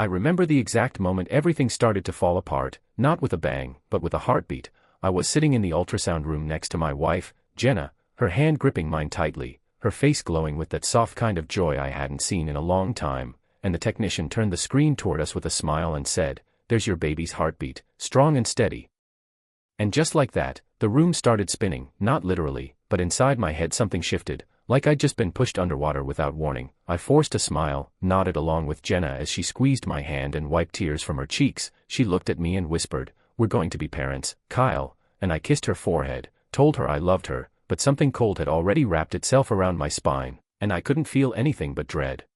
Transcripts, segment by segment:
I remember the exact moment everything started to fall apart, not with a bang, but with a heartbeat. I was sitting in the ultrasound room next to my wife, Jenna, her hand gripping mine tightly, her face glowing with that soft kind of joy I hadn't seen in a long time, and the technician turned the screen toward us with a smile and said, "There's your baby's heartbeat, strong and steady." And just like that, the room started spinning, not literally, but inside my head something shifted, like I'd just been pushed underwater without warning. I forced a smile, nodded along with Jenna as she squeezed my hand and wiped tears from her cheeks. She looked at me and whispered, "We're going to be parents, Kyle," and I kissed her forehead, told her I loved her, but something cold had already wrapped itself around my spine, and I couldn't feel anything but dread.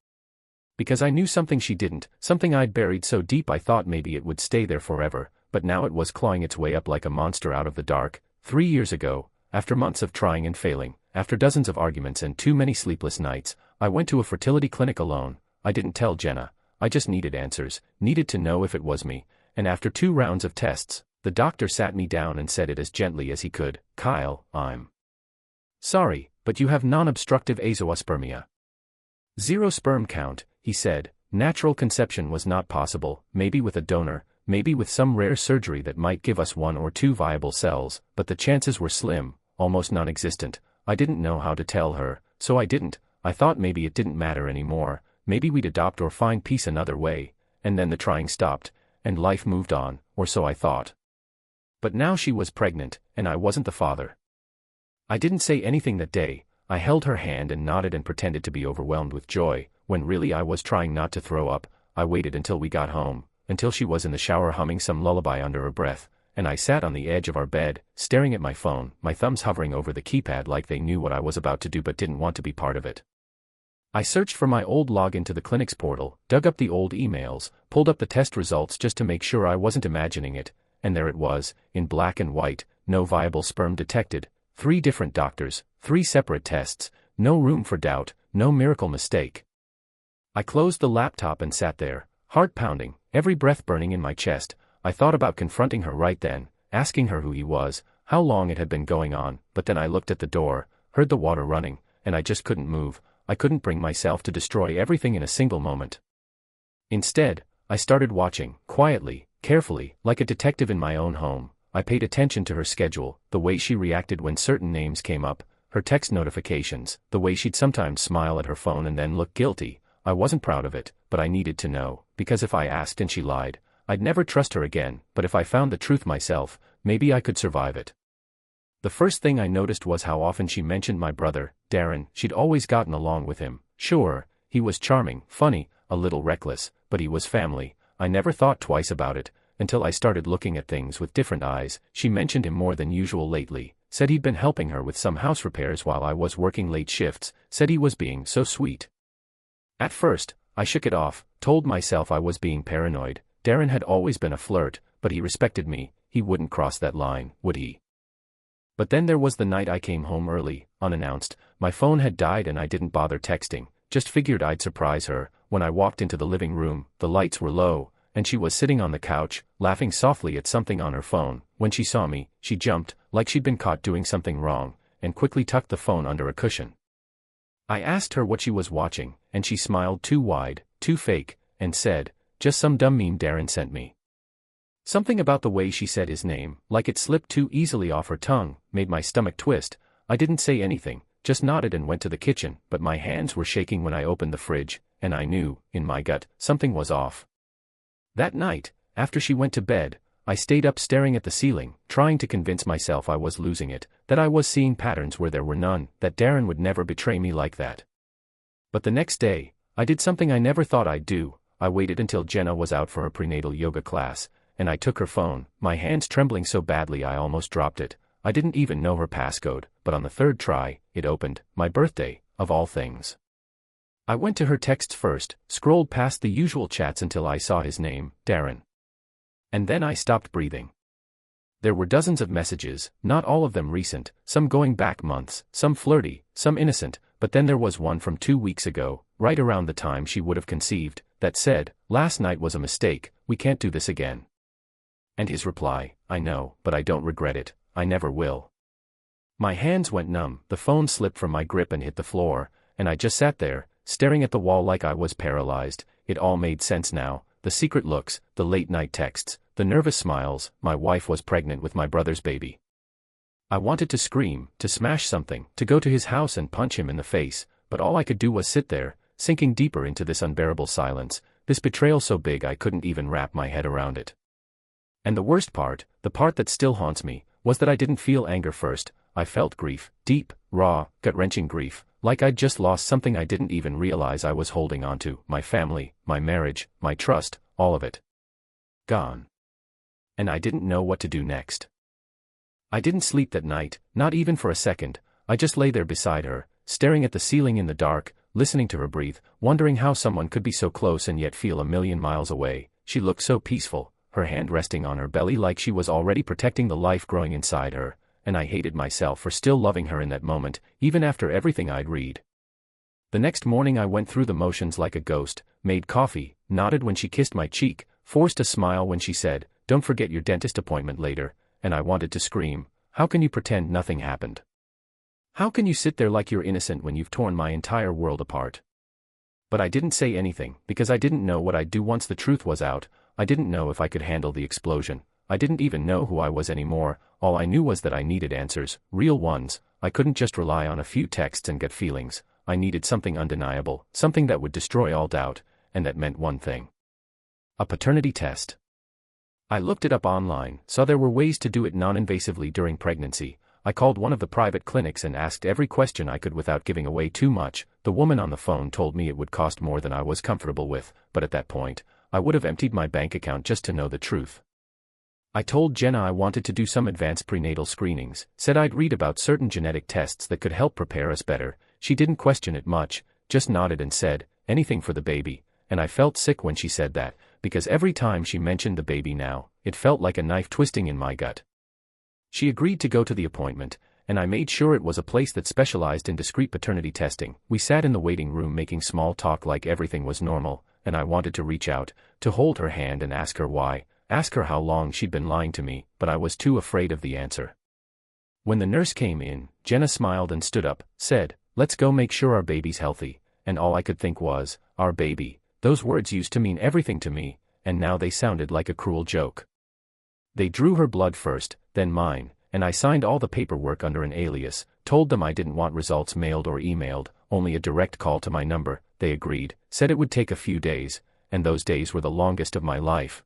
Because I knew something she didn't, something I'd buried so deep I thought maybe it would stay there forever, but now it was clawing its way up like a monster out of the dark. 3 years ago, after months of trying and failing, after dozens of arguments and too many sleepless nights, I went to a fertility clinic alone. I didn't tell Jenna, I just needed answers, needed to know if it was me, and after 2 rounds of tests, the doctor sat me down and said it as gently as he could, "Kyle, I'm sorry, but you have non-obstructive azoospermia. 0 sperm count," he said. "Natural conception was not possible, maybe with a donor, maybe with some rare surgery that might give us 1 or 2 viable cells, but the chances were slim, almost non-existent." I didn't know how to tell her, so I didn't. I thought maybe it didn't matter anymore, maybe we'd adopt or find peace another way, and then the trying stopped, and life moved on, or so I thought. But now she was pregnant, and I wasn't the father. I didn't say anything that day. I held her hand and nodded and pretended to be overwhelmed with joy, when really I was trying not to throw up. I waited until we got home, until she was in the shower humming some lullaby under her breath, and I sat on the edge of our bed, staring at my phone, my thumbs hovering over the keypad like they knew what I was about to do but didn't want to be part of it. I searched for my old login to the clinic's portal, dug up the old emails, pulled up the test results just to make sure I wasn't imagining it, and there it was, in black and white, no viable sperm detected, 3 different doctors, 3 separate tests, no room for doubt, no miracle mistake. I closed the laptop and sat there, heart pounding, every breath burning in my chest. I thought about confronting her right then, asking her who he was, how long it had been going on, but then I looked at the door, heard the water running, and I just couldn't move. I couldn't bring myself to destroy everything in a single moment. Instead, I started watching, quietly, carefully, like a detective in my own home. I paid attention to her schedule, the way she reacted when certain names came up, her text notifications, the way she'd sometimes smile at her phone and then look guilty. I wasn't proud of it, but I needed to know, because if I asked and she lied, I'd never trust her again, but if I found the truth myself, maybe I could survive it. The first thing I noticed was how often she mentioned my brother, Darren. She'd always gotten along with him. Sure, he was charming, funny, a little reckless, but he was family. I never thought twice about it, until I started looking at things with different eyes. She mentioned him more than usual lately, said he'd been helping her with some house repairs while I was working late shifts, said he was being so sweet. At first, I shook it off, told myself I was being paranoid. Darren had always been a flirt, but he respected me. He wouldn't cross that line, would he? But then there was the night I came home early, unannounced. My phone had died and I didn't bother texting, just figured I'd surprise her. When I walked into the living room, the lights were low, and she was sitting on the couch, laughing softly at something on her phone. When she saw me, she jumped, like she'd been caught doing something wrong, and quickly tucked the phone under a cushion. I asked her what she was watching, and she smiled too wide, too fake, and said, "Just some dumb meme Darren sent me." Something about the way she said his name, like it slipped too easily off her tongue, made my stomach twist. I didn't say anything, just nodded and went to the kitchen, but my hands were shaking when I opened the fridge, and I knew, in my gut, something was off. That night, after she went to bed, I stayed up staring at the ceiling, trying to convince myself I was losing it, that I was seeing patterns where there were none, that Darren would never betray me like that. But the next day, I did something I never thought I'd do. I waited until Jenna was out for her prenatal yoga class, and I took her phone, my hands trembling so badly I almost dropped it. I didn't even know her passcode, but on the 3rd try, it opened, my birthday, of all things. I went to her texts first, scrolled past the usual chats until I saw his name, Darren. And then I stopped breathing. There were dozens of messages, not all of them recent, some going back months, some flirty, some innocent, but then there was one from 2 weeks ago, right around the time she would have conceived, that said, "Last night was a mistake, we can't do this again." And his reply, "I know, but I don't regret it, I never will." My hands went numb, the phone slipped from my grip and hit the floor, and I just sat there, staring at the wall like I was paralyzed. It all made sense now. the secret looks, the late-night texts, the nervous smiles. My wife was pregnant with my brother's baby. I wanted to scream, to smash something, to go to his house and punch him in the face, but all I could do was sit there, sinking deeper into this unbearable silence, this betrayal so big I couldn't even wrap my head around it. And the worst part, the part that still haunts me, was that I didn't feel anger first. I felt grief, deep, raw, gut-wrenching grief, like I'd just lost something I didn't even realize I was holding onto, my family, my marriage, my trust, all of it. Gone. And I didn't know what to do next. I didn't sleep that night, not even for a second. I just lay there beside her, staring at the ceiling in the dark, listening to her breathe, wondering how someone could be so close and yet feel a million miles away. She looked so peaceful, her hand resting on her belly like she was already protecting the life growing inside her, and I hated myself for still loving her in that moment, even after everything I'd read. The next morning I went through the motions like a ghost, made coffee, nodded when she kissed my cheek, forced a smile when she said, "Don't forget your dentist appointment later," and I wanted to scream, "How can you pretend nothing happened? How can you sit there like you're innocent when you've torn my entire world apart?" But I didn't say anything, because I didn't know what I'd do once the truth was out. I didn't know if I could handle the explosion. I didn't even know who I was anymore. All I knew was that I needed answers, real ones. I couldn't just rely on a few texts and get feelings. I needed something undeniable, something that would destroy all doubt, and that meant one thing. A paternity test. I looked it up online, saw there were ways to do it non-invasively during pregnancy. I called one of the private clinics and asked every question I could without giving away too much. The woman on the phone told me it would cost more than I was comfortable with, but at that point, I would have emptied my bank account just to know the truth. I told Jenna I wanted to do some advanced prenatal screenings, said I'd read about certain genetic tests that could help prepare us better. She didn't question it much, just nodded and said, "Anything for the baby," and I felt sick when she said that, because every time she mentioned the baby now, it felt like a knife twisting in my gut. She agreed to go to the appointment, and I made sure it was a place that specialized in discreet paternity testing. We sat in the waiting room making small talk like everything was normal, and I wanted to reach out, to hold her hand and ask her why, ask her how long she'd been lying to me, but I was too afraid of the answer. When the nurse came in, Jenna smiled and stood up, said, "Let's go make sure our baby's healthy," and all I could think was, our baby. Those words used to mean everything to me, and now they sounded like a cruel joke. They drew her blood first, then mine, and I signed all the paperwork under an alias, told them I didn't want results mailed or emailed, only a direct call to my number. They agreed, said it would take a few days, and those days were the longest of my life.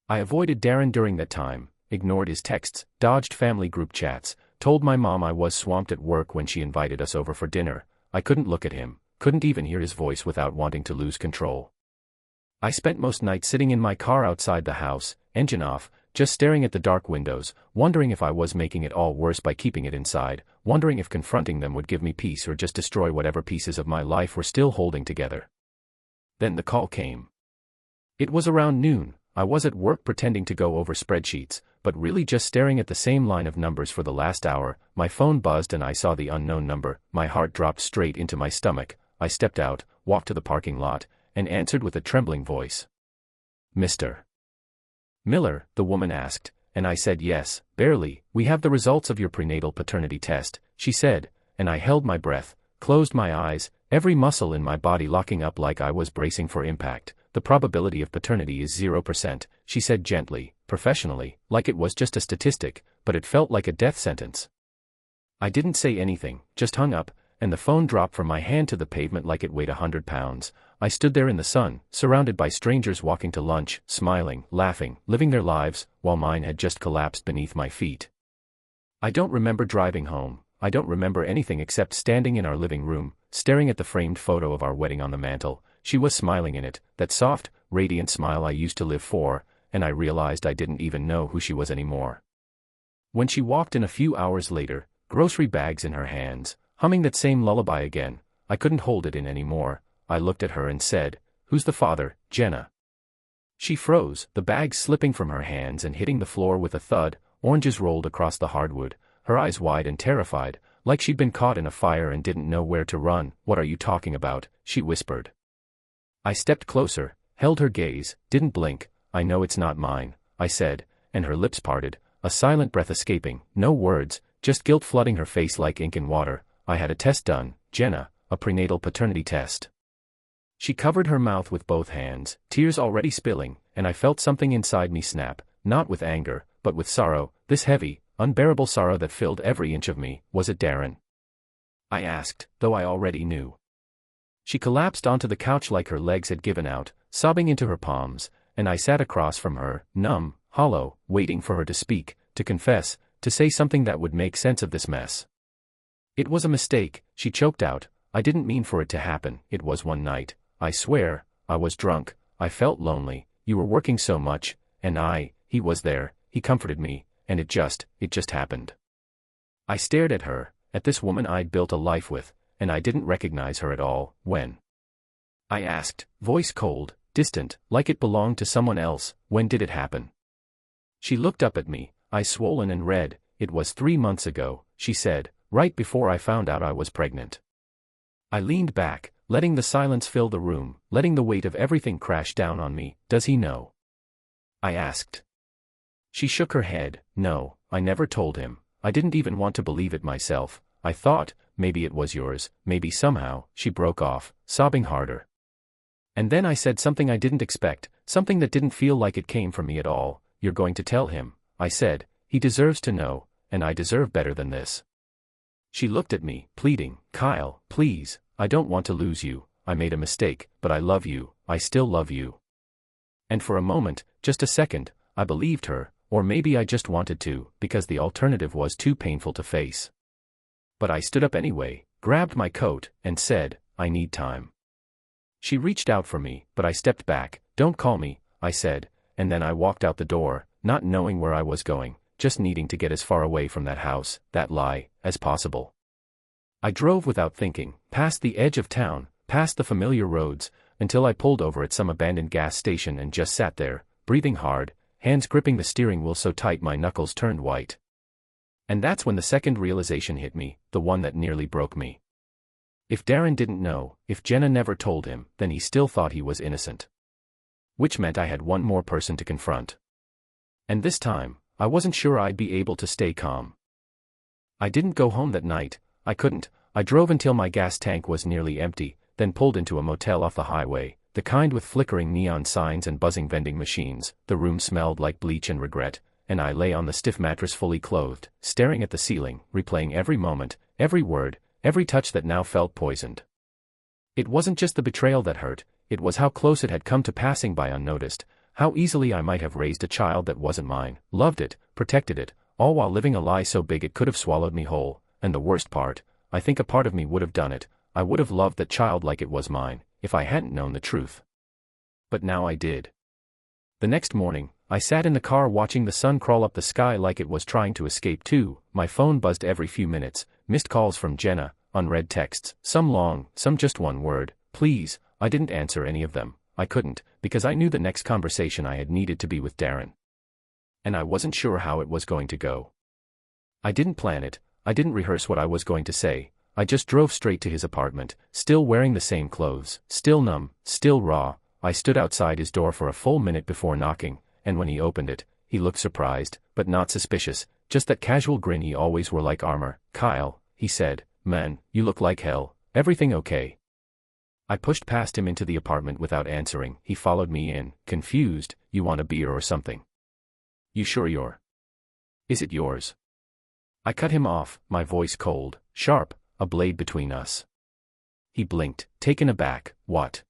I avoided Darren during that time, ignored his texts, dodged family group chats, told my mom I was swamped at work when she invited us over for dinner. I couldn't look at him, couldn't even hear his voice without wanting to lose control. I spent most nights sitting in my car outside the house, engine off, just staring at the dark windows, wondering if I was making it all worse by keeping it inside, wondering if confronting them would give me peace or just destroy whatever pieces of my life were still holding together. Then the call came. It was around noon. I was at work pretending to go over spreadsheets, but really just staring at the same line of numbers for the last hour. My phone buzzed and I saw the unknown number. My heart dropped straight into my stomach. I stepped out, walked to the parking lot, and answered with a trembling voice. "Mr. Miller?" the woman asked, and I said yes, barely. "We have the results of your prenatal paternity test," she said, and I held my breath, closed my eyes, every muscle in my body locking up like I was bracing for impact. "The probability of paternity is 0%, she said gently, professionally, like it was just a statistic, but it felt like a death sentence. I didn't say anything, just hung up, and the phone dropped from my hand to the pavement like it weighed 100 pounds. I stood there in the sun, surrounded by strangers walking to lunch, smiling, laughing, living their lives, while mine had just collapsed beneath my feet. I don't remember driving home. I don't remember anything except standing in our living room, staring at the framed photo of our wedding on the mantel. She was smiling in it, that soft, radiant smile I used to live for, and I realized I didn't even know who she was anymore. When she walked in a few hours later, grocery bags in her hands, humming that same lullaby again, I couldn't hold it in anymore. I looked at her and said, "Who's the father, Jenna?" She froze, the bags slipping from her hands and hitting the floor with a thud. Oranges rolled across the hardwood, her eyes wide and terrified, like she'd been caught in a fire and didn't know where to run. "What are you talking about?" she whispered. I stepped closer, held her gaze, didn't blink. "I know it's not mine," I said, and her lips parted, a silent breath escaping, no words, just guilt flooding her face like ink in water. "I had a test done, Jenna, a prenatal paternity test. She covered her mouth with both hands, tears already spilling, and I felt something inside me snap, not with anger, but with sorrow, this heavy, unbearable sorrow that filled every inch of me. Was it Darren? I asked, though I already knew. She collapsed onto the couch like her legs had given out, sobbing into her palms, and I sat across from her, numb, hollow, waiting for her to speak, to confess, to say something that would make sense of this mess. It was a mistake, she choked out. I didn't mean for it to happen. It was one night. I swear, I was drunk, I felt lonely, you were working so much, and he was there, he comforted me, and it just happened. I stared at her, at this woman I'd built a life with, and I didn't recognize her at all. When? I asked, voice cold, distant, like it belonged to someone else. When did it happen? She looked up at me, eyes swollen and red. It was 3 months ago, she said, right before I found out I was pregnant. I leaned back, letting the silence fill the room, letting the weight of everything crash down on me. Does he know? I asked. She shook her head. No, I never told him. I didn't even want to believe it myself. I thought, maybe it was yours, maybe somehow. She broke off, sobbing harder. And then I said something I didn't expect, something that didn't feel like it came from me at all. You're going to tell him, I said. He deserves to know, and I deserve better than this. She looked at me, pleading. Kyle, please, I don't want to lose you. I made a mistake, but I love you, I still love you. And for a moment, just a second, I believed her, or maybe I just wanted to, because the alternative was too painful to face. But I stood up anyway, grabbed my coat, and said, I need time. She reached out for me, but I stepped back. Don't call me, I said, and then I walked out the door, not knowing where I was going, just needing to get as far away from that house, that lie, as possible. I drove without thinking, past the edge of town, past the familiar roads, until I pulled over at some abandoned gas station and just sat there, breathing hard, hands gripping the steering wheel so tight my knuckles turned white. And that's when the second realization hit me, the one that nearly broke me. If Darren didn't know, if Jenna never told him, then he still thought he was innocent. Which meant I had one more person to confront. And this time, I wasn't sure I'd be able to stay calm. I didn't go home that night. I couldn't. I drove until my gas tank was nearly empty, then pulled into a motel off the highway, the kind with flickering neon signs and buzzing vending machines. The room smelled like bleach and regret, and I lay on the stiff mattress fully clothed, staring at the ceiling, replaying every moment, every word, every touch that now felt poisoned. It wasn't just the betrayal that hurt, it was how close it had come to passing by unnoticed, how easily I might have raised a child that wasn't mine, loved it, protected it, all while living a lie so big it could have swallowed me whole. And the worst part, I think a part of me would have done it. I would have loved that child like it was mine, if I hadn't known the truth. But now I did. The next morning, I sat in the car watching the sun crawl up the sky like it was trying to escape too. My phone buzzed every few minutes, missed calls from Jenna, unread texts, some long, some just one word, please. I didn't answer any of them. I couldn't, because I knew the next conversation I had needed to be with Darren. And I wasn't sure how it was going to go. I didn't plan it. I didn't rehearse what I was going to say. I just drove straight to his apartment, still wearing the same clothes, still numb, still raw. I stood outside his door for a full minute before knocking, and when he opened it, he looked surprised, but not suspicious, just that casual grin he always wore like armor. Kyle, he said, man, you look like hell. Everything okay? I pushed past him into the apartment without answering. He followed me in, confused. You want a beer or something? You sure Is it yours? I cut him off, my voice cold, sharp, a blade between us. He blinked, taken aback. What?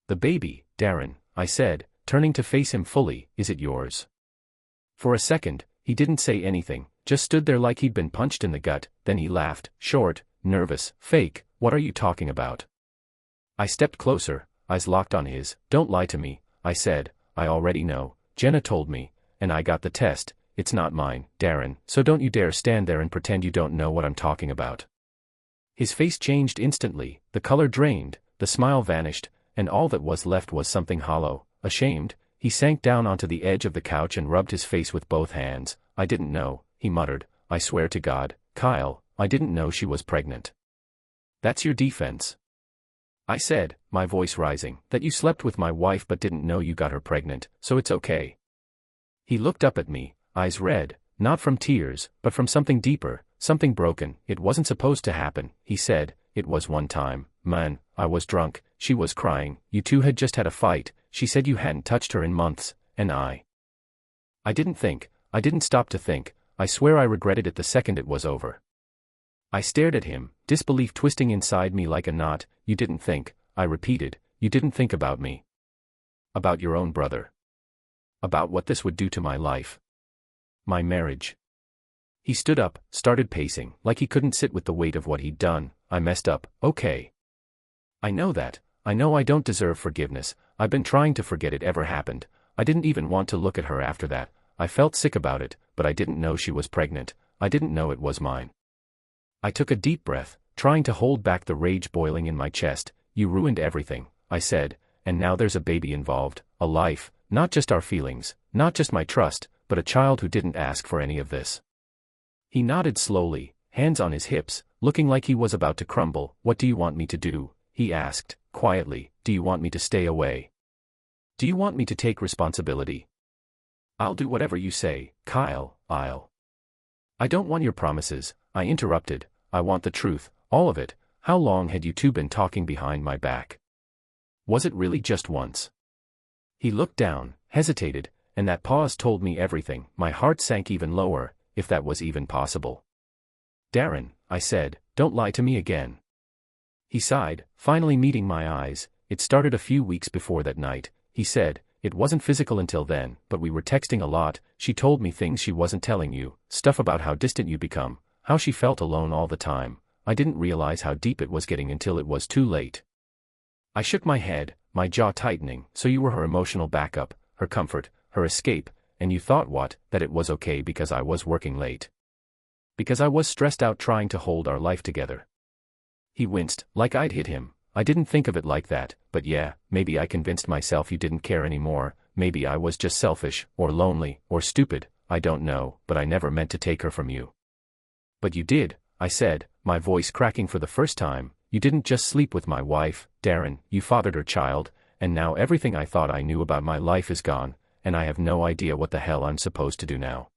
The baby, Darren, I said, turning to face him fully. Is it yours? For a second, he didn't say anything, just stood there like he'd been punched in the gut. Then he laughed, short, nervous, fake. What are you talking about? I stepped closer, eyes locked on his. Don't lie to me, I said. I already know. Jenna told me, and I got the test. It's not mine, Darren, so don't you dare stand there and pretend you don't know what I'm talking about. His face changed instantly, the color drained, the smile vanished, and all that was left was something hollow. Ashamed, he sank down onto the edge of the couch and rubbed his face with both hands. I didn't know, he muttered. I swear to God, Kyle, I didn't know she was pregnant. That's your defense? I said, my voice rising. That you slept with my wife but didn't know you got her pregnant, so it's okay. He looked up at me, eyes red, not from tears, but from something deeper, something broken. It wasn't supposed to happen, he said. It was one time. Man, I was drunk. she was crying. You two had just had a fight. She said you hadn't touched her in months, and I didn't stop to think. I swear I regretted it the second it was over. I stared at him, disbelief twisting inside me like a knot. You didn't think, I repeated, you didn't think about me. About your own brother. About what this would do to my life. My marriage. He stood up, started pacing, like he couldn't sit with the weight of what he'd done. I messed up, okay. I know that. I know I don't deserve forgiveness. I've been trying to forget it ever happened. I didn't even want to look at her after that. I felt sick about it, but I didn't know she was pregnant. I didn't know it was mine. I took a deep breath, trying to hold back the rage boiling in my chest. You ruined everything, I said, and now there's a baby involved, a life, not just our feelings, not just my trust, but a child who didn't ask for any of this. He nodded slowly, hands on his hips, looking like he was about to crumble. What do you want me to do? He asked, quietly. Do you want me to stay away? Do you want me to take responsibility? I'll do whatever you say, Kyle. I don't want your promises, I interrupted. I want the truth, all of it. How long had you two been talking behind my back? Was it really just once? He looked down, hesitated, and that pause told me everything. My heart sank even lower, if that was even possible. Darren, I said, don't lie to me again. He sighed, finally meeting my eyes. It started a few weeks before that night, he said. It wasn't physical until then, but we were texting a lot. She told me things she wasn't telling you, stuff about how distant you become, how she felt alone all the time. I didn't realize how deep it was getting until it was too late. I shook my head, my jaw tightening. So you were her emotional backup, her comfort, her escape, and you thought what? That it was okay because I was working late. Because I was stressed out trying to hold our life together. He winced, like I'd hit him. I didn't think of it like that, but yeah, maybe I convinced myself you didn't care anymore. Maybe I was just selfish, or lonely, or stupid, I don't know, but I never meant to take her from you. But you did, I said, my voice cracking for the first time. You didn't just sleep with my wife, Darren, you fathered her child, and now everything I thought I knew about my life is gone, and I have no idea what the hell I'm supposed to do now.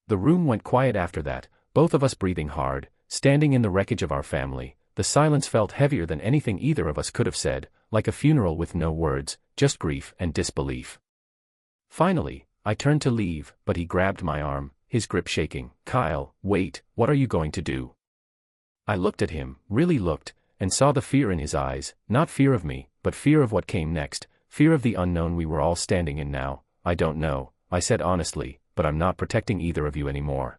The room went quiet after that, both of us breathing hard, standing in the wreckage of our family. The silence felt heavier than anything either of us could have said, like a funeral with no words, just grief and disbelief. Finally, I turned to leave, but he grabbed my arm, his grip shaking. Kyle, wait, what are you going to do? I looked at him, really looked, and saw the fear in his eyes, not fear of me, but fear of what came next, fear of the unknown we were all standing in now. I don't know, I said honestly, but I'm not protecting either of you anymore.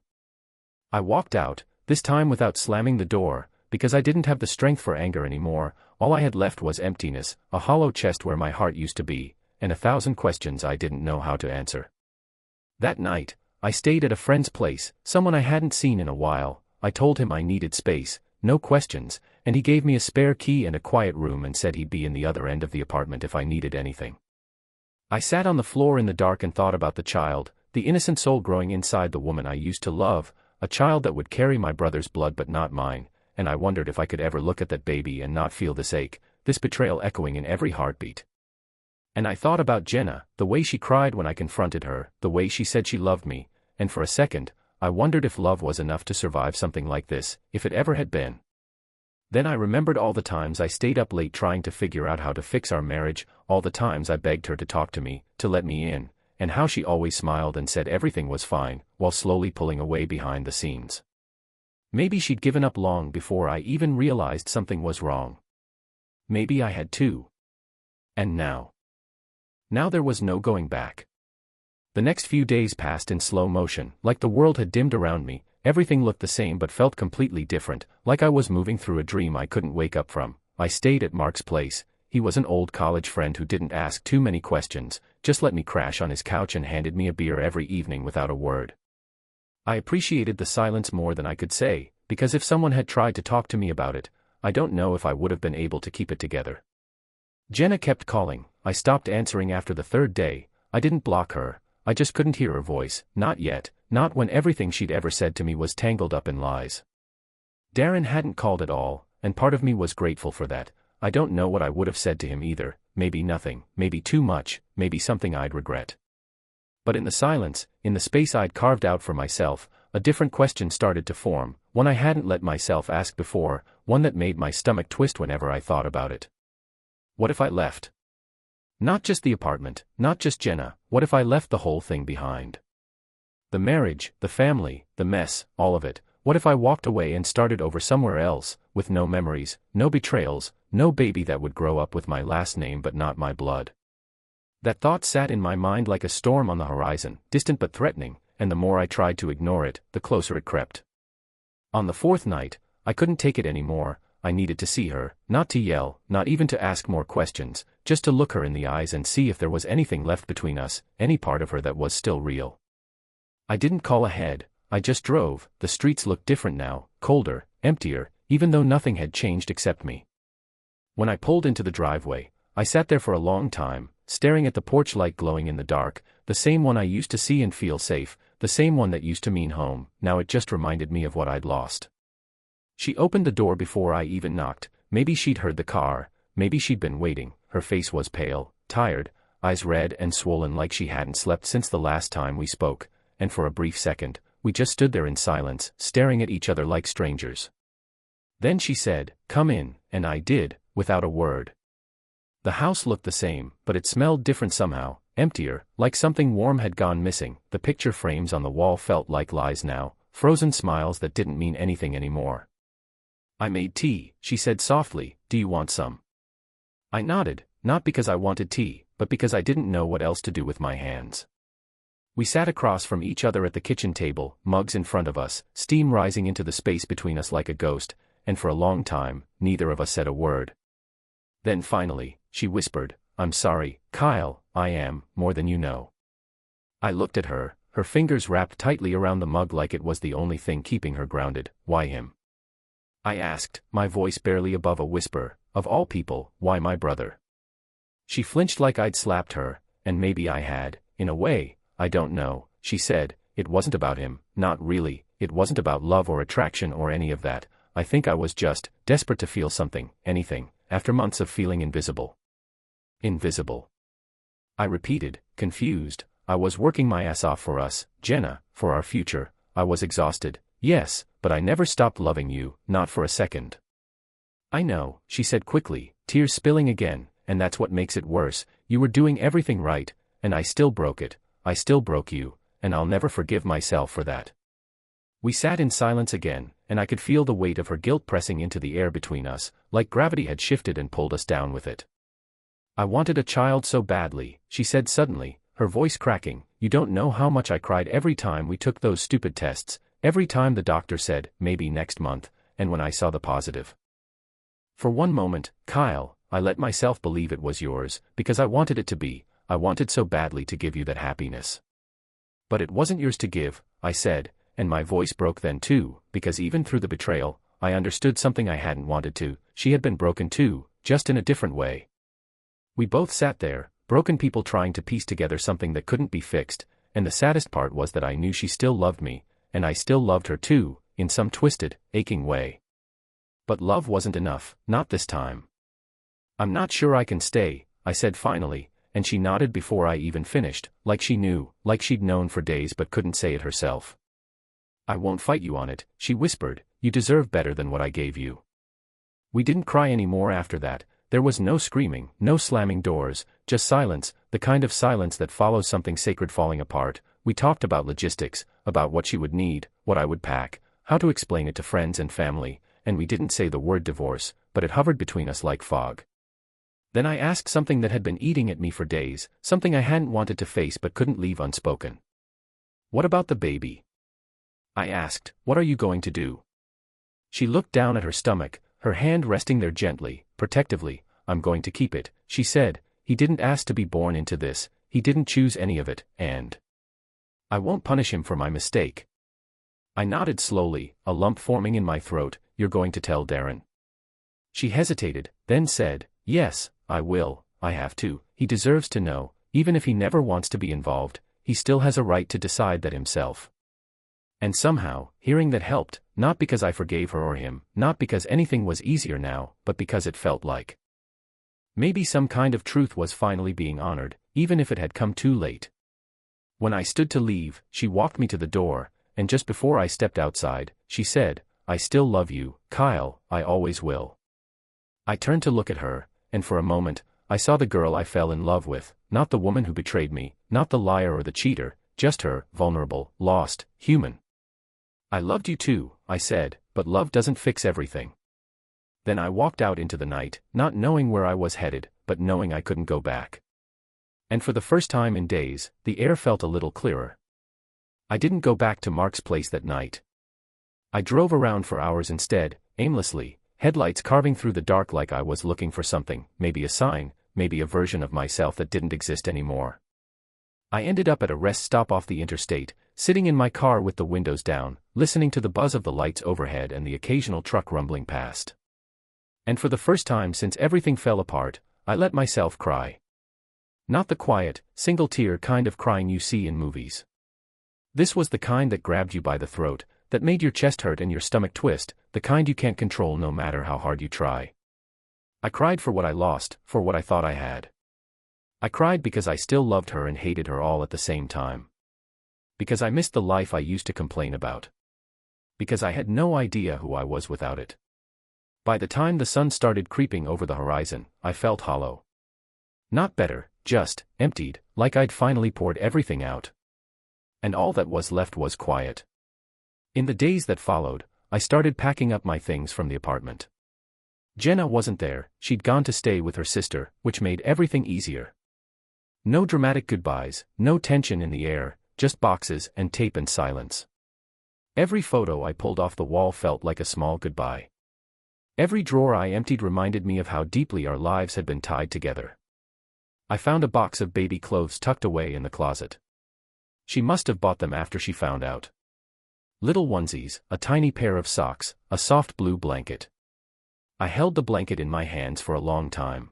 I walked out, this time without slamming the door, because I didn't have the strength for anger anymore. All I had left was emptiness, a hollow chest where my heart used to be, and 1,000 questions I didn't know how to answer. That night, I stayed at a friend's place, someone I hadn't seen in a while. I told him I needed space, no questions, and he gave me a spare key and a quiet room and said he'd be in the other end of the apartment if I needed anything. I sat on the floor in the dark and thought about the child, the innocent soul growing inside the woman I used to love, a child that would carry my brother's blood but not mine. And I wondered if I could ever look at that baby and not feel this ache, this betrayal echoing in every heartbeat. And I thought about Jenna, the way she cried when I confronted her, the way she said she loved me, and for a second, I wondered if love was enough to survive something like this, if it ever had been. Then I remembered all the times I stayed up late trying to figure out how to fix our marriage, all the times I begged her to talk to me, to let me in, and how she always smiled and said everything was fine, while slowly pulling away behind the scenes. Maybe she'd given up long before I even realized something was wrong. Maybe I had too. And now? Now there was no going back. The next few days passed in slow motion, like the world had dimmed around me. Everything looked the same but felt completely different, like I was moving through a dream I couldn't wake up from. I stayed at Mark's place. He was an old college friend who didn't ask too many questions, just let me crash on his couch and handed me a beer every evening without a word. I appreciated the silence more than I could say, because if someone had tried to talk to me about it, I don't know if I would have been able to keep it together. Jenna kept calling. I stopped answering after the third day. I didn't block her, I just couldn't hear her voice, not yet, not when everything she'd ever said to me was tangled up in lies. Darren hadn't called at all, and part of me was grateful for that. I don't know what I would have said to him either, maybe nothing, maybe too much, maybe something I'd regret. But in the silence, in the space I'd carved out for myself, a different question started to form, one I hadn't let myself ask before, one that made my stomach twist whenever I thought about it. What if I left? Not just the apartment, not just Jenna, what if I left the whole thing behind? The marriage, the family, the mess, all of it. What if I walked away and started over somewhere else, with no memories, no betrayals, no baby that would grow up with my last name but not my blood? That thought sat in my mind like a storm on the horizon, distant but threatening, and the more I tried to ignore it, the closer it crept. On the fourth night, I couldn't take it anymore. I needed to see her, not to yell, not even to ask more questions, just to look her in the eyes and see if there was anything left between us, any part of her that was still real. I didn't call ahead, I just drove. The streets looked different now, colder, emptier, even though nothing had changed except me. When I pulled into the driveway, I sat there for a long time, staring at the porch light glowing in the dark, the same one I used to see and feel safe, the same one that used to mean home. Now it just reminded me of what I'd lost. She opened the door before I even knocked. Maybe she'd heard the car, maybe she'd been waiting. Her face was pale, tired, eyes red and swollen like she hadn't slept since the last time we spoke, and for a brief second, we just stood there in silence, staring at each other like strangers. Then she said, "Come in," and I did, without a word. The house looked the same, but it smelled different somehow, emptier, like something warm had gone missing. The picture frames on the wall felt like lies now, frozen smiles that didn't mean anything anymore. "I made tea," she said softly. "Do you want some?" I nodded, not because I wanted tea, but because I didn't know what else to do with my hands. We sat across from each other at the kitchen table, mugs in front of us, steam rising into the space between us like a ghost, and for a long time, neither of us said a word. Then finally, she whispered, "I'm sorry, Kyle, I am, more than you know." I looked at her, her fingers wrapped tightly around the mug like it was the only thing keeping her grounded. "Why him?" I asked, my voice barely above a whisper. "Of all people, why my brother?" She flinched like I'd slapped her, and maybe I had, in a way, I don't know. She said, "It wasn't about him, not really, it wasn't about love or attraction or any of that. I think I was just desperate to feel something, anything, after months of feeling invisible." Invisible. I repeated, confused. I was working my ass off for us, Jenna, for our future. I was exhausted, yes, but I never stopped loving you, not for a second. "I know," she said quickly, tears spilling again, "and that's what makes it worse. You were doing everything right, and I still broke it. I still broke you, and I'll never forgive myself for that." We sat in silence again, and I could feel the weight of her guilt pressing into the air between us, like gravity had shifted and pulled us down with it. "I wanted a child so badly," she said suddenly, her voice cracking. "You don't know how much I cried every time we took those stupid tests, every time the doctor said, maybe next month, and when I saw the positive. For one moment, Kyle, I let myself believe it was yours, because I wanted it to be. I wanted so badly to give you that happiness. But it wasn't yours to give," I said, and my voice broke then too, because even through the betrayal, I understood something I hadn't wanted to. She had been broken too, just in a different way. We both sat there, broken people trying to piece together something that couldn't be fixed, and the saddest part was that I knew she still loved me, and I still loved her too, in some twisted, aching way. But love wasn't enough, not this time. "I'm not sure I can stay," I said finally, and she nodded before I even finished, like she knew, like she'd known for days but couldn't say it herself. "I won't fight you on it," she whispered. "You deserve better than what I gave you." We didn't cry anymore after that. There was no screaming, no slamming doors, just silence, the kind of silence that follows something sacred falling apart. We talked about logistics, about what she would need, what I would pack, how to explain it to friends and family, and we didn't say the word divorce, but it hovered between us like fog. Then I asked something that had been eating at me for days, something I hadn't wanted to face but couldn't leave unspoken. "What about the baby?" I asked. "What are you going to do?" She looked down at her stomach, her hand resting there gently, protectively. "I'm going to keep it," she said. "He didn't ask to be born into this, he didn't choose any of it, and I won't punish him for my mistake." I nodded slowly, a lump forming in my throat. "You're going to tell Darren?" She hesitated, then said, "Yes, I will. I have to. He deserves to know, even if he never wants to be involved, he still has a right to decide that himself." And somehow, hearing that helped, not because I forgave her or him, not because anything was easier now, but because it felt like maybe some kind of truth was finally being honored, even if it had come too late. When I stood to leave, she walked me to the door, and just before I stepped outside, she said, "I still love you, Kyle, I always will." I turned to look at her, and for a moment, I saw the girl I fell in love with, not the woman who betrayed me, not the liar or the cheater, just her, vulnerable, lost, human. "I loved you too," I said, "but love doesn't fix everything." Then I walked out into the night, not knowing where I was headed, but knowing I couldn't go back. And for the first time in days, the air felt a little clearer. I didn't go back to Mark's place that night. I drove around for hours instead, aimlessly, headlights carving through the dark like I was looking for something, maybe a sign, maybe a version of myself that didn't exist anymore. I ended up at a rest stop off the interstate, sitting in my car with the windows down, listening to the buzz of the lights overhead and the occasional truck rumbling past. And for the first time since everything fell apart, I let myself cry. Not the quiet, single-tear kind of crying you see in movies. This was the kind that grabbed you by the throat, that made your chest hurt and your stomach twist, the kind you can't control no matter how hard you try. I cried for what I lost, for what I thought I had. I cried because I still loved her and hated her all at the same time. Because I missed the life I used to complain about. Because I had no idea who I was without it. By the time the sun started creeping over the horizon, I felt hollow. Not better, just emptied, like I'd finally poured everything out. And all that was left was quiet. In the days that followed, I started packing up my things from the apartment. Jenna wasn't there, she'd gone to stay with her sister, which made everything easier. No dramatic goodbyes, no tension in the air, just boxes and tape and silence. Every photo I pulled off the wall felt like a small goodbye. Every drawer I emptied reminded me of how deeply our lives had been tied together. I found a box of baby clothes tucked away in the closet. She must have bought them after she found out. Little onesies, a tiny pair of socks, a soft blue blanket. I held the blanket in my hands for a long time.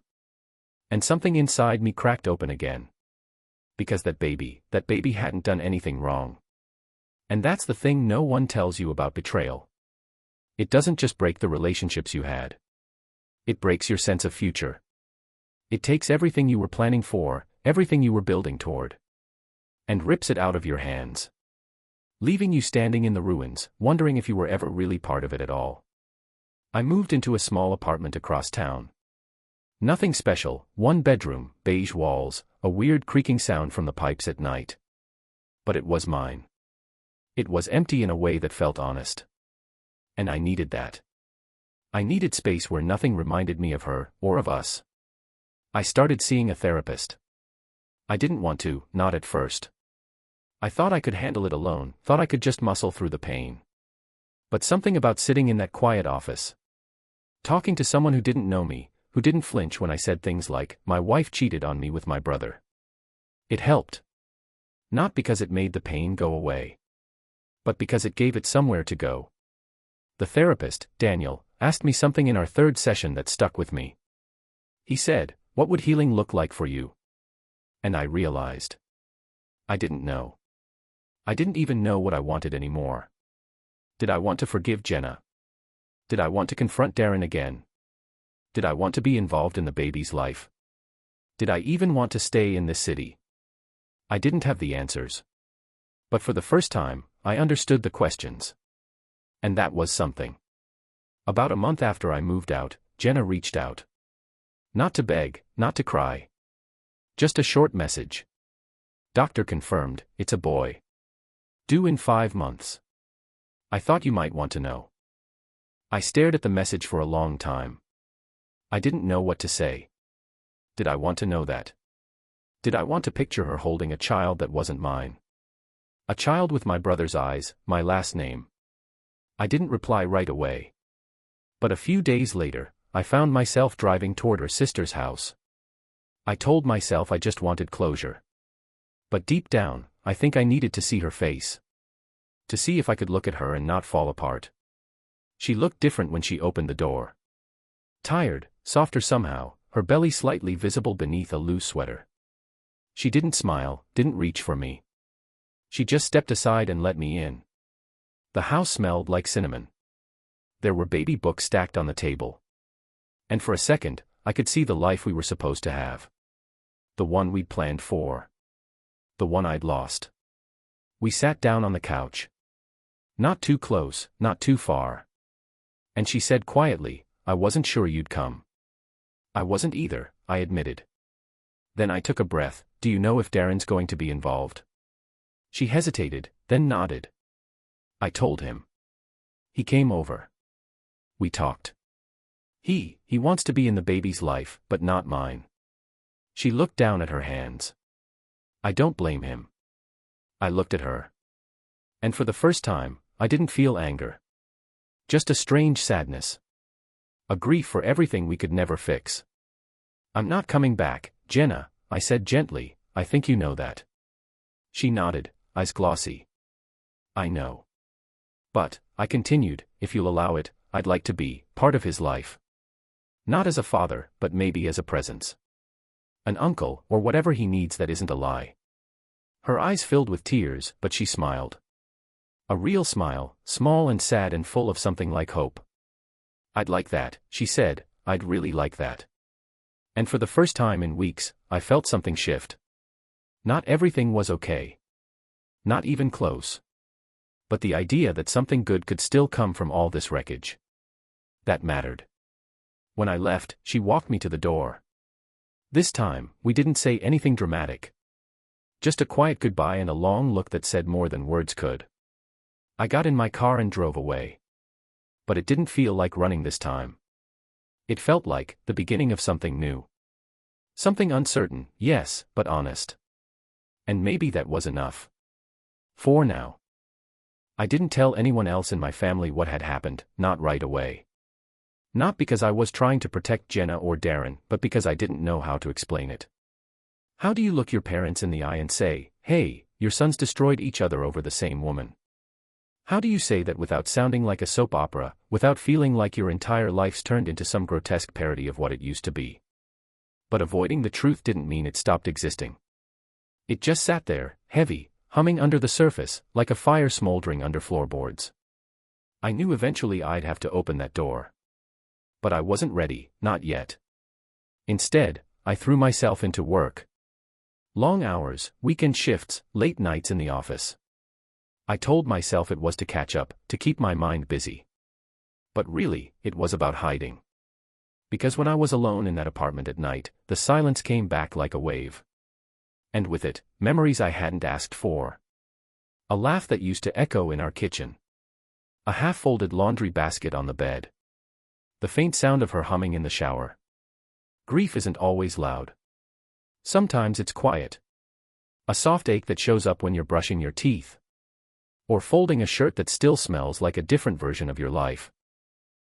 And something inside me cracked open again. Because that baby hadn't done anything wrong. And that's the thing no one tells you about betrayal. It doesn't just break the relationships you had. It breaks your sense of future. It takes everything you were planning for, everything you were building toward, and rips it out of your hands. Leaving you standing in the ruins, wondering if you were ever really part of it at all. I moved into a small apartment across town. Nothing special, one bedroom, beige walls, a weird creaking sound from the pipes at night. But it was mine. It was empty in a way that felt honest. And I needed that. I needed space where nothing reminded me of her, or of us. I started seeing a therapist. I didn't want to, not at first. I thought I could handle it alone, thought I could just muscle through the pain. But something about sitting in that quiet office, talking to someone who didn't know me, who didn't flinch when I said things like, "My wife cheated on me with my brother." It helped. Not because it made the pain go away, but because it gave it somewhere to go. The therapist, Daniel, asked me something in our third session that stuck with me. He said, "What would healing look like for you?" And I realized. I didn't know. I didn't even know what I wanted anymore. Did I want to forgive Jenna? Did I want to confront Darren again? Did I want to be involved in the baby's life? Did I even want to stay in this city? I didn't have the answers. But for the first time, I understood the questions. And that was something. About a month after I moved out, Jenna reached out. Not to beg, not to cry. Just a short message. Doctor confirmed, it's a boy. Due in 5 months. I thought you might want to know. I stared at the message for a long time. I didn't know what to say. Did I want to know that? Did I want to picture her holding a child that wasn't mine? A child with my brother's eyes, my last name. I didn't reply right away. But a few days later, I found myself driving toward her sister's house. I told myself I just wanted closure. But deep down, I think I needed to see her face. To see if I could look at her and not fall apart. She looked different when she opened the door. Tired, softer somehow, her belly slightly visible beneath a loose sweater. She didn't smile, didn't reach for me. She just stepped aside and let me in. The house smelled like cinnamon. There were baby books stacked on the table. And for a second, I could see the life we were supposed to have. The one we'd planned for. The one I'd lost. We sat down on the couch. Not too close, not too far. And she said quietly, "I wasn't sure you'd come." I wasn't either, I admitted. Then I took a breath. Do you know if Darren's going to be involved? She hesitated, then nodded. I told him. He came over. We talked. He wants to be in the baby's life, but not mine. She looked down at her hands. I don't blame him. I looked at her. And for the first time, I didn't feel anger. Just a strange sadness. A grief for everything we could never fix. I'm not coming back, Jenna, I said gently, I think you know that. She nodded, eyes glossy. I know. But, I continued, if you'll allow it, I'd like to be part of his life. Not as a father, but maybe as a presence. An uncle, or whatever he needs that isn't a lie. Her eyes filled with tears, but she smiled. A real smile, small and sad and full of something like hope. I'd like that, she said, I'd really like that. And for the first time in weeks, I felt something shift. Not everything was okay. Not even close. But the idea that something good could still come from all this wreckage. That mattered. When I left, she walked me to the door. This time, we didn't say anything dramatic. Just a quiet goodbye and a long look that said more than words could. I got in my car and drove away. But it didn't feel like running this time. It felt like the beginning of something new. Something uncertain, yes, but honest. And maybe that was enough. For now. I didn't tell anyone else in my family what had happened, not right away. Not because I was trying to protect Jenna or Darren, but because I didn't know how to explain it. How do you look your parents in the eye and say, hey, your sons destroyed each other over the same woman? How do you say that without sounding like a soap opera, without feeling like your entire life's turned into some grotesque parody of what it used to be? But avoiding the truth didn't mean it stopped existing. It just sat there, heavy, humming under the surface, like a fire smoldering under floorboards. I knew eventually I'd have to open that door. But I wasn't ready, not yet. Instead, I threw myself into work. Long hours, weekend shifts, late nights in the office. I told myself it was to catch up, to keep my mind busy. But really, it was about hiding. Because when I was alone in that apartment at night, the silence came back like a wave. And with it, memories I hadn't asked for. A laugh that used to echo in our kitchen. A half-folded laundry basket on the bed. The faint sound of her humming in the shower. Grief isn't always loud. Sometimes it's quiet. A soft ache that shows up when you're brushing your teeth. Or folding a shirt that still smells like a different version of your life.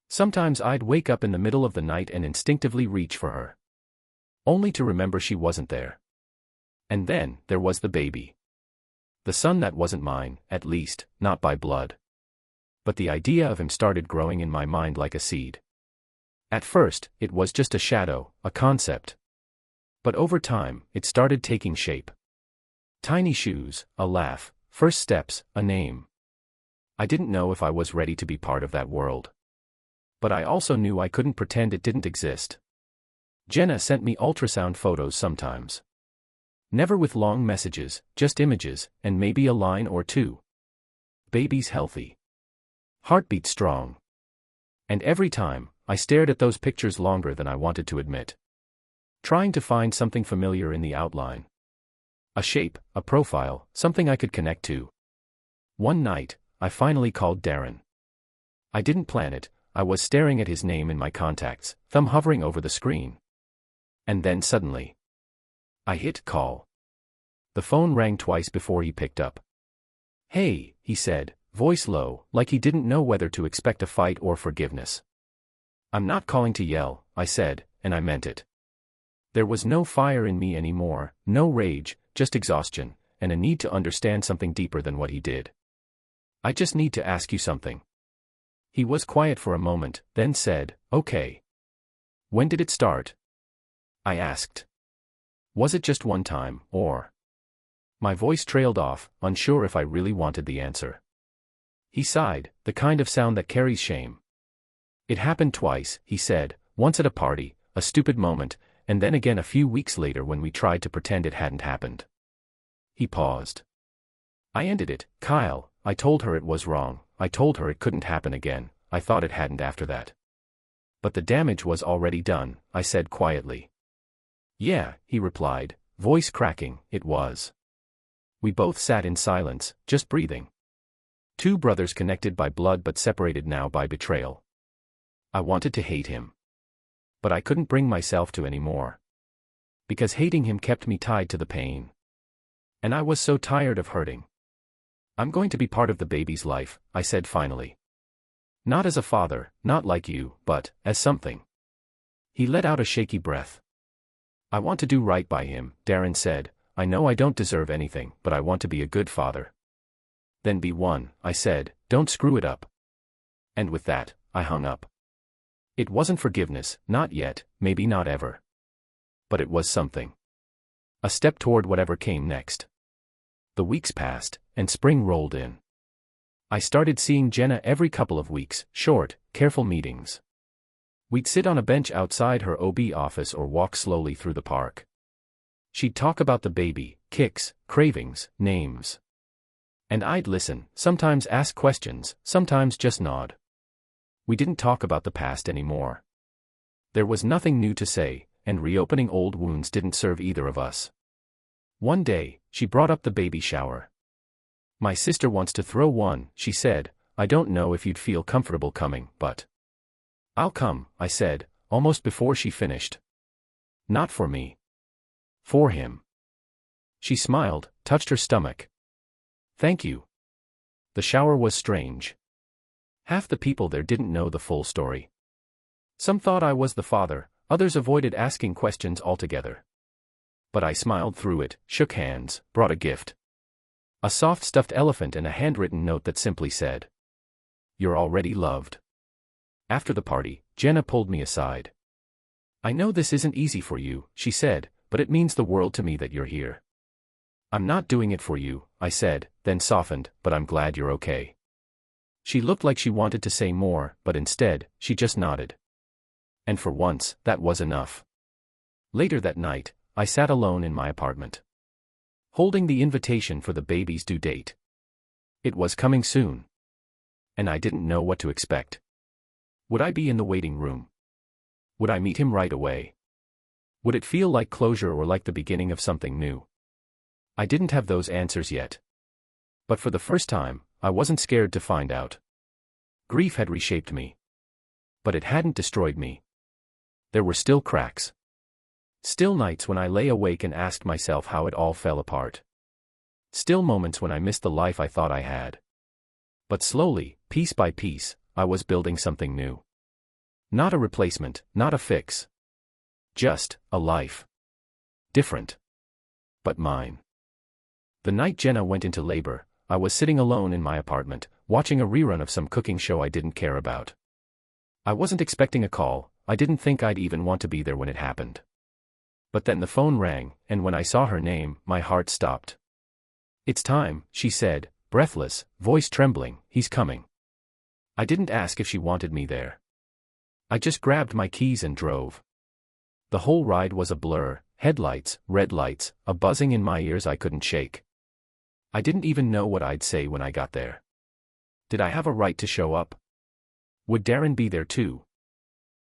Sometimes I'd wake up in the middle of the night and instinctively reach for her. Only to remember she wasn't there. And then, there was the baby. The son that wasn't mine, at least, not by blood. But the idea of him started growing in my mind like a seed. At first, it was just a shadow, a concept. But over time, it started taking shape. Tiny shoes, a laugh, first steps, a name. I didn't know if I was ready to be part of that world. But I also knew I couldn't pretend it didn't exist. Jenna sent me ultrasound photos sometimes. Never with long messages, just images, and maybe a line or two. Baby's healthy. Heartbeat strong. And every time, I stared at those pictures longer than I wanted to admit. Trying to find something familiar in the outline. A shape, a profile, something I could connect to. One night, I finally called Darren. I didn't plan it, I was staring at his name in my contacts, thumb hovering over the screen. And then suddenly, I hit call. The phone rang twice before he picked up. Hey, he said, voice low, like he didn't know whether to expect a fight or forgiveness. I'm not calling to yell, I said, and I meant it. There was no fire in me anymore, no rage, just exhaustion, and a need to understand something deeper than what he did. I just need to ask you something. He was quiet for a moment, then said, okay. When did it start? I asked. Was it just one time, or? My voice trailed off, unsure if I really wanted the answer. He sighed, the kind of sound that carries shame. It happened twice, he said, once at a party, a stupid moment, and then again a few weeks later when we tried to pretend it hadn't happened. He paused. I ended it, Kyle, I told her it was wrong, I told her it couldn't happen again, I thought it hadn't after that. But the damage was already done, I said quietly. Yeah, he replied, voice cracking, it was. We both sat in silence, just breathing. Two brothers connected by blood but separated now by betrayal. I wanted to hate him. But I couldn't bring myself to anymore. Because hating him kept me tied to the pain. And I was so tired of hurting. I'm going to be part of the baby's life, I said finally. Not as a father, not like you, but as something. He let out a shaky breath. I want to do right by him, Darren said. I know I don't deserve anything, but I want to be a good father. Then be one, I said, don't screw it up. And with that, I hung up. It wasn't forgiveness, not yet, maybe not ever. But it was something. A step toward whatever came next. The weeks passed, and spring rolled in. I started seeing Jenna every couple of weeks, short, careful meetings. We'd sit on a bench outside her OB office or walk slowly through the park. She'd talk about the baby, kicks, cravings, names. And I'd listen, sometimes ask questions, sometimes just nod. We didn't talk about the past anymore. There was nothing new to say, and reopening old wounds didn't serve either of us. One day, she brought up the baby shower. My sister wants to throw one, she said. I don't know if you'd feel comfortable coming, but I'll come, I said, almost before she finished. Not for me. For him. She smiled, touched her stomach. Thank you. The shower was strange. Half the people there didn't know the full story. Some thought I was the father, others avoided asking questions altogether. But I smiled through it, shook hands, brought a gift. A soft stuffed elephant and a handwritten note that simply said, "You're already loved." After the party, Jenna pulled me aside. "I know this isn't easy for you," she said, "but it means the world to me that you're here." "I'm not doing it for you," I said, then softened, "but I'm glad you're okay." She looked like she wanted to say more, but instead, she just nodded. And for once, that was enough. Later that night, I sat alone in my apartment, holding the invitation for the baby's due date. It was coming soon. And I didn't know what to expect. Would I be in the waiting room? Would I meet him right away? Would it feel like closure or like the beginning of something new? I didn't have those answers yet. But for the first time, I wasn't scared to find out. Grief had reshaped me. But it hadn't destroyed me. There were still cracks. Still nights when I lay awake and asked myself how it all fell apart. Still moments when I missed the life I thought I had. But slowly, piece by piece, I was building something new. Not a replacement, not a fix. Just a life. Different. But mine. The night Jenna went into labor, I was sitting alone in my apartment, watching a rerun of some cooking show I didn't care about. I wasn't expecting a call, I didn't think I'd even want to be there when it happened. But then the phone rang, and when I saw her name, my heart stopped. "It's time," she said, breathless, voice trembling, "he's coming." I didn't ask if she wanted me there. I just grabbed my keys and drove. The whole ride was a blur, headlights, red lights, a buzzing in my ears I couldn't shake. I didn't even know what I'd say when I got there. Did I have a right to show up? Would Darren be there too?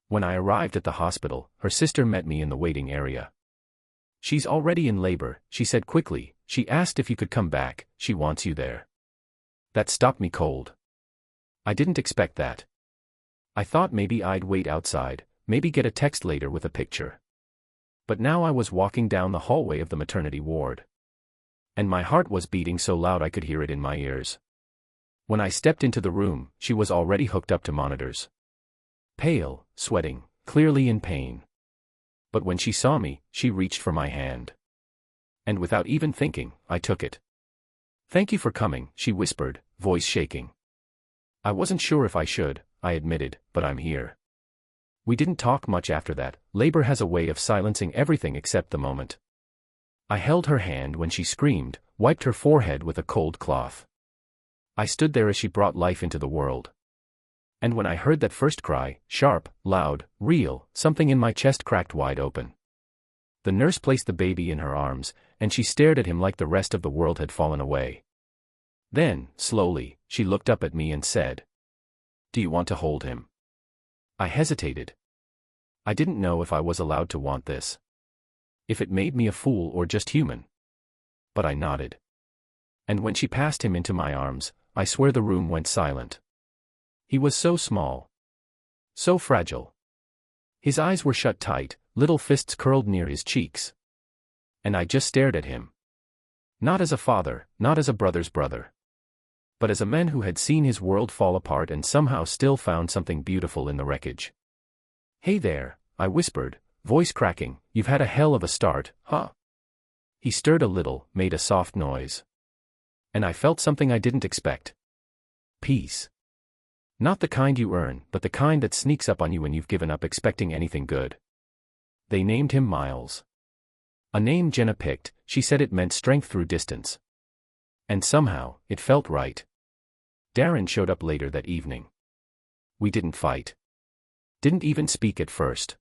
When I arrived at the hospital, her sister met me in the waiting area. "She's already in labor," she said quickly. "She asked if you could come back, she wants you there." That stopped me cold. I didn't expect that. I thought maybe I'd wait outside, maybe get a text later with a picture. But now I was walking down the hallway of the maternity ward. And my heart was beating so loud I could hear it in my ears. When I stepped into the room, she was already hooked up to monitors. Pale, sweating, clearly in pain. But when she saw me, she reached for my hand. And without even thinking, I took it. "Thank you for coming," she whispered, voice shaking. "I wasn't sure if I should," I admitted, "but I'm here." We didn't talk much after that. Labor has a way of silencing everything except the moment. I held her hand when she screamed, wiped her forehead with a cold cloth. I stood there as she brought life into the world. And when I heard that first cry, sharp, loud, real, something in my chest cracked wide open. The nurse placed the baby in her arms, and she stared at him like the rest of the world had fallen away. Then, slowly, she looked up at me and said, "Do you want to hold him?" I hesitated. I didn't know if I was allowed to want this. If it made me a fool or just human. But I nodded. And when she passed him into my arms, I swear the room went silent. He was so small. So fragile. His eyes were shut tight, little fists curled near his cheeks. And I just stared at him. Not as a father, not as a brother's brother. But as a man who had seen his world fall apart and somehow still found something beautiful in the wreckage. "Hey there," I whispered, voice cracking, "you've had a hell of a start, huh?" He stirred a little, made a soft noise. And I felt something I didn't expect. Peace. Not the kind you earn, but the kind that sneaks up on you when you've given up expecting anything good. They named him Miles. A name Jenna picked. She said it meant strength through distance. And somehow, it felt right. Darren showed up later that evening. We didn't fight. Didn't even speak at first.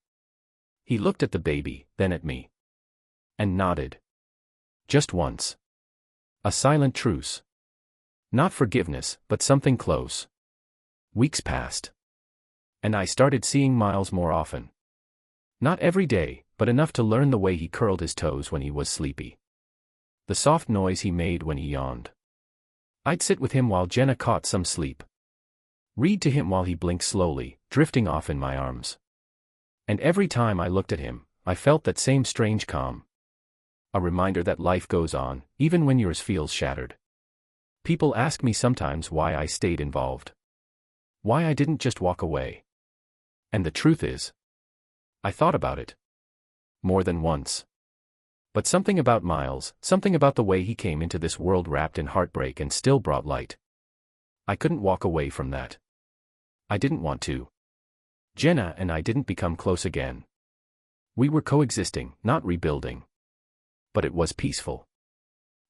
He looked at the baby, then at me. And nodded. Just once. A silent truce. Not forgiveness, but something close. Weeks passed. And I started seeing Miles more often. Not every day, but enough to learn the way he curled his toes when he was sleepy. The soft noise he made when he yawned. I'd sit with him while Jenna caught some sleep. Read to him while he blinked slowly, drifting off in my arms. And every time I looked at him, I felt that same strange calm. A reminder that life goes on, even when yours feels shattered. People ask me sometimes why I stayed involved. Why I didn't just walk away. And the truth is, I thought about it. More than once. But something about Miles, something about the way he came into this world wrapped in heartbreak and still brought light. I couldn't walk away from that. I didn't want to. Jenna and I didn't become close again. We were coexisting, not rebuilding. But it was peaceful.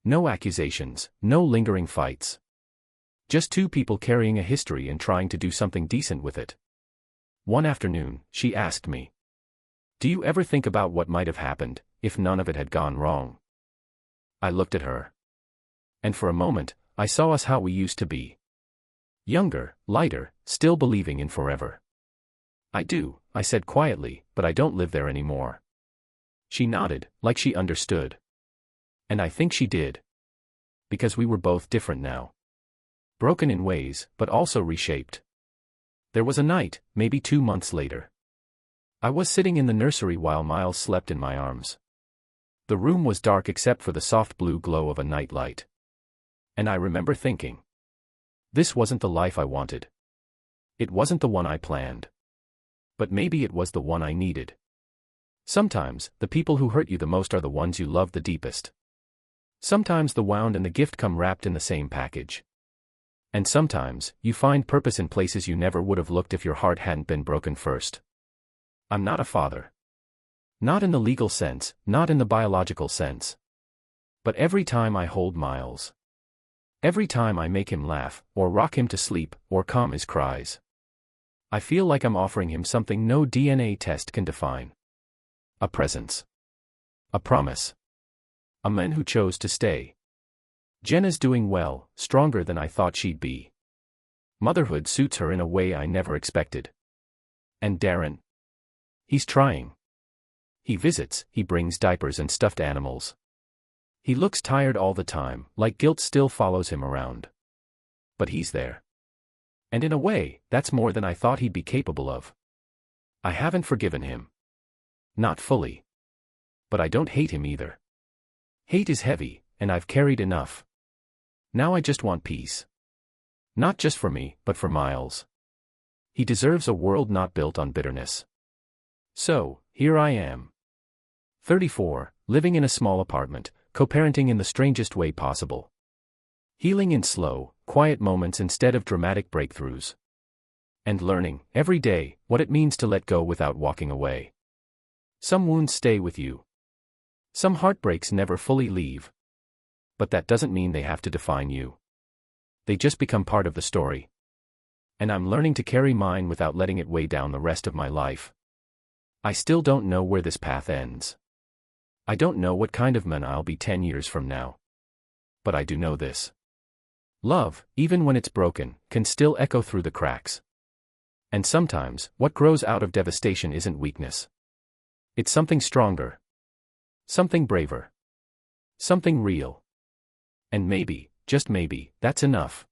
No accusations, no lingering fights. Just two people carrying a history and trying to do something decent with it. One afternoon, she asked me, "Do you ever think about what might have happened if none of it had gone wrong?" I looked at her. And for a moment, I saw us how we used to be. Younger, lighter, still believing in forever. "I do," I said quietly, "but I don't live there anymore." She nodded, like she understood. And I think she did. Because we were both different now. Broken in ways, but also reshaped. There was a night, maybe 2 months later. I was sitting in the nursery while Miles slept in my arms. The room was dark except for the soft blue glow of a night light. And I remember thinking, this wasn't the life I wanted. It wasn't the one I planned. But maybe it was the one I needed. Sometimes, the people who hurt you the most are the ones you love the deepest. Sometimes the wound and the gift come wrapped in the same package. And sometimes, you find purpose in places you never would have looked if your heart hadn't been broken first. I'm not a father. Not in the legal sense, not in the biological sense. But every time I hold Miles. Every time I make him laugh, or rock him to sleep, or calm his cries. I feel like I'm offering him something no DNA test can define. A presence. A promise. A man who chose to stay. Jenna's doing well, stronger than I thought she'd be. Motherhood suits her in a way I never expected. And Darren? He's trying. He visits, he brings diapers and stuffed animals. He looks tired all the time, like guilt still follows him around. But he's there. And in a way, that's more than I thought he'd be capable of. I haven't forgiven him. Not fully. But I don't hate him either. Hate is heavy, and I've carried enough. Now I just want peace. Not just for me, but for Miles. He deserves a world not built on bitterness. So, here I am. 34, living in a small apartment, co-parenting in the strangest way possible. Healing in slow, quiet moments instead of dramatic breakthroughs. And learning, every day, what it means to let go without walking away. Some wounds stay with you. Some heartbreaks never fully leave. But that doesn't mean they have to define you. They just become part of the story. And I'm learning to carry mine without letting it weigh down the rest of my life. I still don't know where this path ends. I don't know what kind of man I'll be 10 years from now. But I do know this. Love, even when it's broken, can still echo through the cracks. And sometimes, what grows out of devastation isn't weakness. It's something stronger. Something braver. Something real. And maybe, just maybe, that's enough.